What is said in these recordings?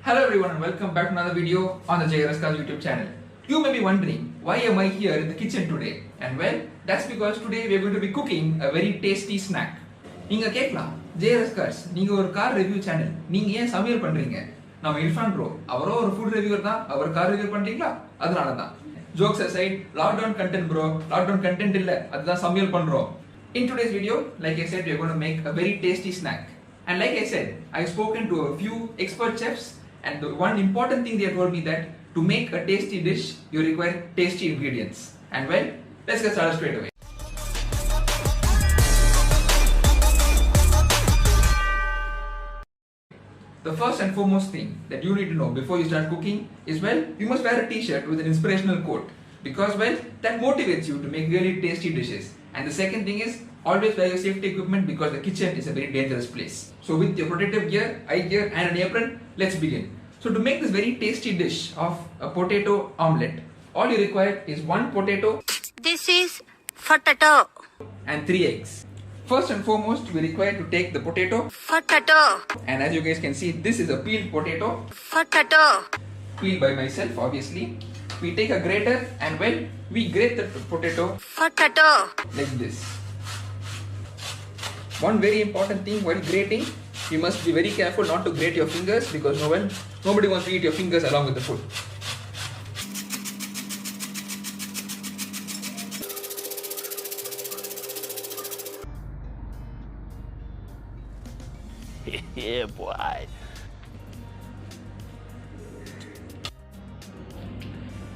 Hello everyone and welcome back to another video on the JRS YouTube channel. You may be wondering, why am I here in the kitchen today? And well, that's because today we are going to be cooking a very tasty snack. நீங்க கேட்கலாம் JRS Cars, நீங்க ஒரு car review channel, நீங்க ஏன் சமையல் பண்றீங்க? நம்ம Irfan bro, அவரோ ஒரு ஃபுட் ரிவ்யூவர் தான், அவர் கார் ரிவ்யூ பண்றீங்களா? அதனால தான். Jokes aside, lockdown content bro, lockdown content இல்ல, அதுதான் சமையல் பண்றோம். In today's video, like I said, we are going to make a very tasty snack. And like I said, I've spoken to a few expert chefs, and the one important thing they told me that to make a tasty dish, you require tasty ingredients. And well, let's get started straight away. The first and foremost thing that you need to know before you start cooking is, well, you must wear a t-shirt with an inspirational quote. Because, well, that motivates you to make really tasty dishes. And the second thing is, always wear your safety equipment because the kitchen is a very dangerous place. So with your protective gear, eye gear and an apron, let's begin. So to make this very tasty dish of a potato omelette, all you require is 1 potato. This is potato. And 3 eggs. First and foremost, we require to take the potato. Potato. And as you guys can see, this is a peeled potato. Potato. Peeled by myself, obviously. We take a grater and, well, we grate the potato. Potato. Like this. One very important thing while grating, you must be very careful not to grate your fingers because nobody wants to eat your fingers along with the food. Yeah, boy.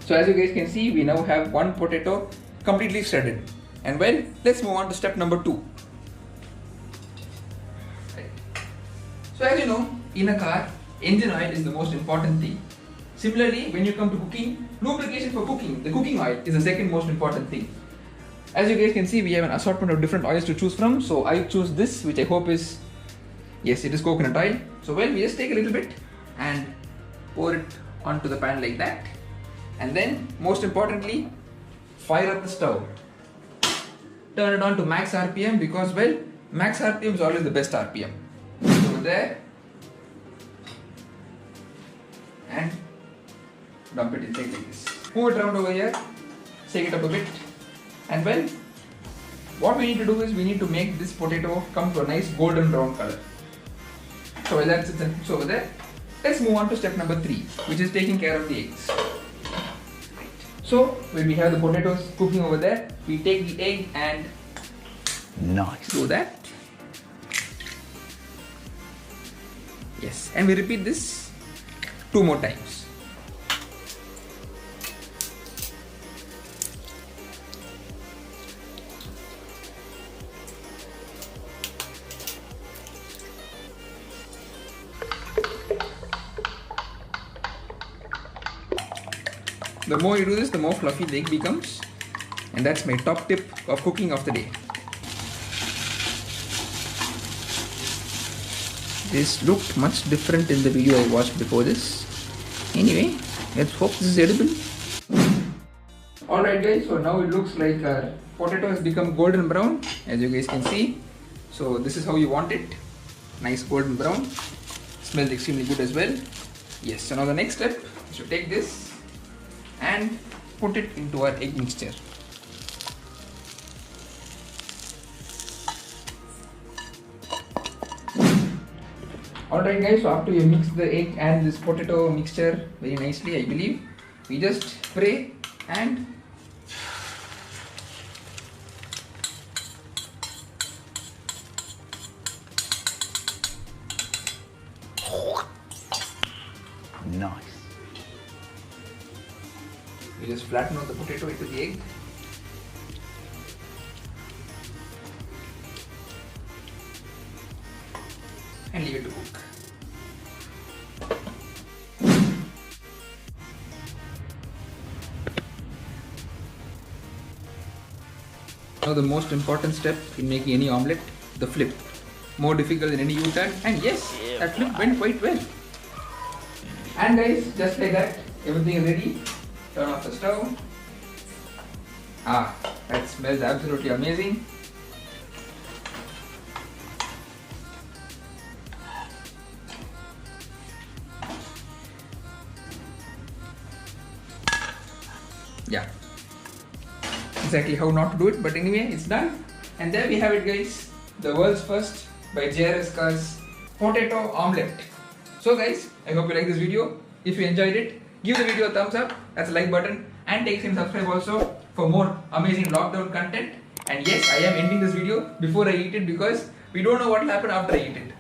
So as you guys can see, we now have 1 potato completely shredded. And well, let's move on to step number 2. So as you know, in a car, engine oil is the most important thing. Similarly, when you come to cooking, lubrication for cooking, the cooking oil is the second most important thing. As you guys can see, we have an assortment of different oils to choose from. So I choose this, which I hope is, yes, it is coconut oil. So well, we just take a little bit and pour it onto the pan like that. And then, most importantly, fire up the stove. Turn it on to max RPM because, well, max RPM is always the best RPM. Over there. And dump it inside like this. Move it around over here. Shake it up a bit. And well, what we need to do is we need to make this potato come to a nice golden brown color. So while that sits over there, let's move on to step number 3, which is taking care of the eggs. So when we have the potatoes cooking over there, we take the egg and do that. Yes, and we repeat this 2 more times. The more you do this, the more fluffy the egg becomes. And that's my top tip of cooking of the day. This looked much different in the video I watched before this. Anyway, let's hope this is edible. Alright guys, so now it looks like our potato has become golden brown, as you guys can see. So this is how you want it. Nice golden brown. Smells extremely good as well. Yes, so now the next step is to take this and put it into our egg mixture. Alright guys, so after you mix the egg and this potato mixture very nicely, I believe, we just spray and Nice. we just flatten out the potato into the egg. And leave it to cook. Now the most important step in making any omelette, the flip. More difficult than any U-turn, and yes, that flip went quite well. And guys, just like that, everything is ready. Turn off the stove. That smells absolutely amazing. Yeah, exactly how not to do it, but anyway, it's done. And there we have it, guys, the world's first by JRS cars potato omelette. So guys, I hope you like this video. If you enjoyed it, give the video a thumbs up, that's a like button, and take some subscribe also for more amazing lockdown content. And yes, I am ending this video before I eat it because we don't know what will happen after I eat it.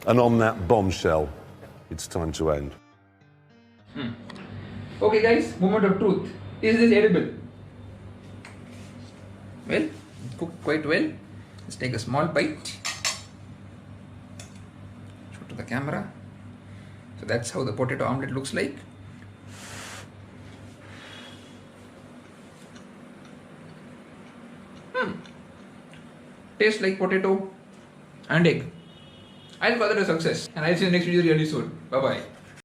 And on that bombshell, it's time to end. Okay guys, moment of truth. Is this edible? Well, cooked quite well. Let's take a small bite. Show to the camera. So that's how the potato omelette looks like. Tastes like potato and egg. I'll call it a success, and I'll see you next video really soon. Bye bye.